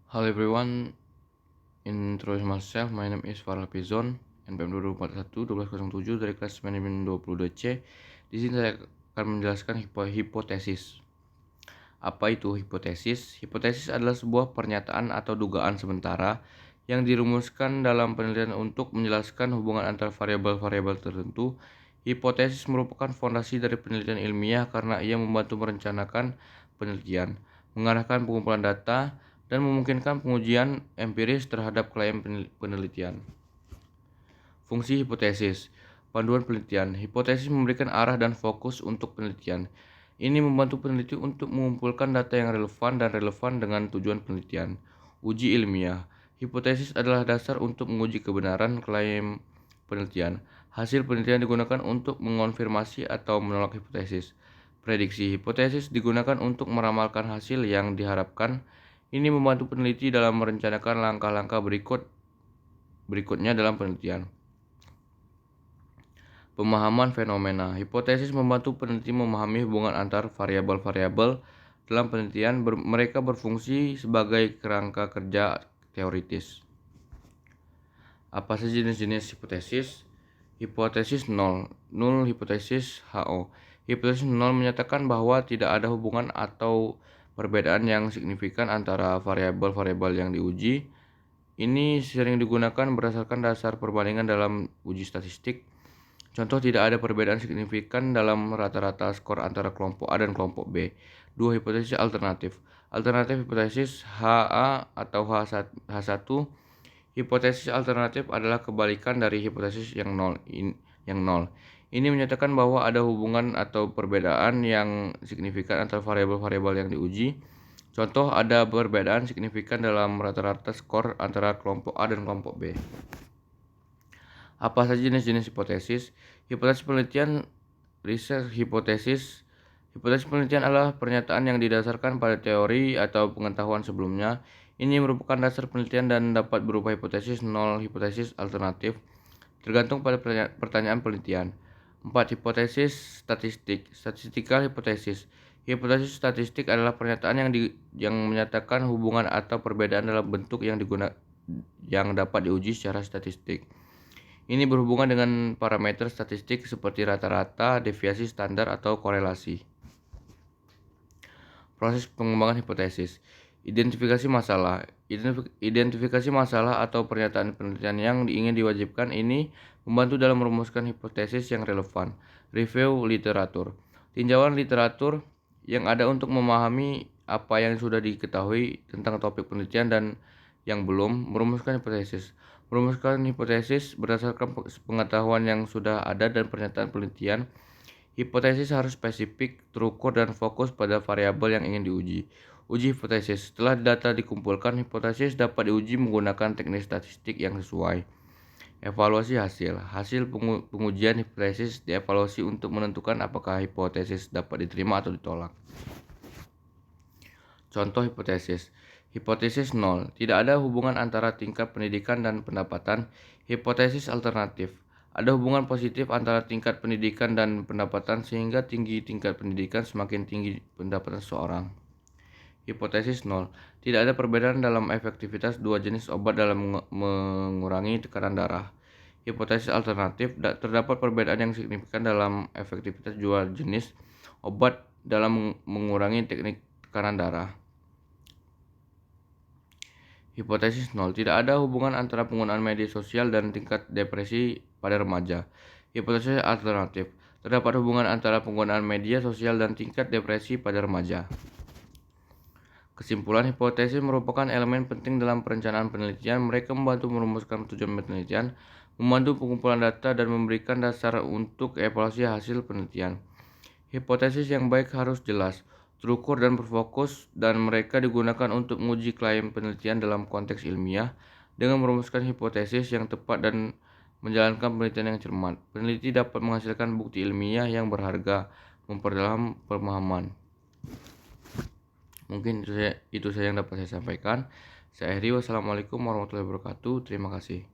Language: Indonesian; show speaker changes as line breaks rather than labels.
Hello everyone, introduce myself, my name is Farah Pizon, NPM 2041-1207 dari kelas manajemen 22C. Di sini saya akan menjelaskan hipotesis. Apa itu hipotesis? Hipotesis adalah sebuah pernyataan atau dugaan sementara yang dirumuskan dalam penelitian untuk menjelaskan hubungan antara variabel-variabel tertentu. Hipotesis merupakan fondasi dari penelitian ilmiah karena ia membantu merencanakan penelitian, mengarahkan pengumpulan data, dan memungkinkan pengujian empiris terhadap klaim penelitian. Fungsi hipotesis. Panduan penelitian. Hipotesis memberikan arah dan fokus untuk penelitian. Ini membantu peneliti untuk mengumpulkan data yang relevan dengan tujuan penelitian. Uji ilmiah. Hipotesis adalah dasar untuk menguji kebenaran klaim penelitian. Hasil penelitian digunakan untuk mengonfirmasi atau menolak hipotesis. Prediksi. Hipotesis digunakan untuk meramalkan hasil yang diharapkan. Ini membantu peneliti dalam merencanakan langkah-langkah berikutnya dalam penelitian. Pemahaman fenomena. Hipotesis membantu peneliti memahami hubungan antar variabel-variabel dalam penelitian. Mereka berfungsi sebagai kerangka kerja teoritis. Apa saja jenis-jenis hipotesis? Hipotesis nol hipotesis HO. Hipotesis nol menyatakan bahwa tidak ada hubungan atau perbedaan yang signifikan antara variabel-variabel yang diuji. Ini sering digunakan berdasarkan dasar perbandingan dalam uji statistik. Contoh, tidak ada perbedaan signifikan dalam rata-rata skor antara kelompok A dan kelompok B. 2. Hipotesis alternatif. Alternatif hipotesis HA atau H1. Hipotesis alternatif adalah kebalikan dari hipotesis yang nol. Ini menyatakan bahwa ada hubungan atau perbedaan yang signifikan antara variabel-variabel yang diuji. Contoh, ada perbedaan signifikan dalam rata-rata skor antara kelompok A dan kelompok B. Apa saja jenis-jenis hipotesis? Hipotesis penelitian, research hipotesis. Hipotesis penelitian adalah pernyataan yang didasarkan pada teori atau pengetahuan sebelumnya. Ini merupakan dasar penelitian dan dapat berupa hipotesis nol, hipotesis alternatif, tergantung pada pertanyaan penelitian. 4. Hipotesis statistik. Statistical hypothesis. Hipotesis statistik adalah pernyataan yang menyatakan hubungan atau perbedaan dalam bentuk yang dapat diuji secara statistik. Ini berhubungan dengan parameter statistik seperti rata-rata, deviasi standar, atau korelasi. Proses pengembangan hipotesis. Identifikasi masalah. Identifikasi masalah atau pernyataan penelitian yang ingin diwajibkan ini membantu dalam merumuskan hipotesis yang relevan. Review literatur. Tinjauan literatur yang ada untuk memahami apa yang sudah diketahui tentang topik penelitian dan yang belum. Merumuskan hipotesis. Merumuskan hipotesis berdasarkan pengetahuan yang sudah ada dan pernyataan penelitian. Hipotesis harus spesifik, terukur, dan fokus pada variabel yang ingin diuji. Uji hipotesis. Setelah data dikumpulkan, hipotesis dapat diuji menggunakan teknik statistik yang sesuai. Evaluasi hasil. Hasil pengujian hipotesis dievaluasi untuk menentukan apakah hipotesis dapat diterima atau ditolak. Contoh hipotesis. Hipotesis nol. Tidak ada hubungan antara tingkat pendidikan dan pendapatan. Hipotesis alternatif. Ada hubungan positif antara tingkat pendidikan dan pendapatan sehingga tinggi tingkat pendidikan semakin tinggi pendapatan seseorang. Hipotesis nol. Tidak ada perbedaan dalam efektivitas dua jenis obat dalam mengurangi tekanan darah. Hipotesis alternatif. Terdapat perbedaan yang signifikan dalam efektivitas dua jenis obat dalam mengurangi teknik tekanan darah. Hipotesis nol. Tidak ada hubungan antara penggunaan media sosial dan tingkat depresi pada remaja. Hipotesis alternatif. Terdapat hubungan antara penggunaan media sosial dan tingkat depresi pada remaja. Kesimpulan, hipotesis merupakan elemen penting dalam perencanaan penelitian. Mereka membantu merumuskan tujuan penelitian, membantu pengumpulan data, dan memberikan dasar untuk evaluasi hasil penelitian. Hipotesis yang baik harus jelas, terukur, dan berfokus, dan mereka digunakan untuk menguji klaim penelitian dalam konteks ilmiah. Dengan merumuskan hipotesis yang tepat dan menjalankan penelitian yang cermat, peneliti dapat menghasilkan bukti ilmiah yang berharga, memperdalam pemahaman. Mungkin itu saja yang dapat saya sampaikan. Saya akhiri. Wassalamualaikum warahmatullahi wabarakatuh. Terima kasih.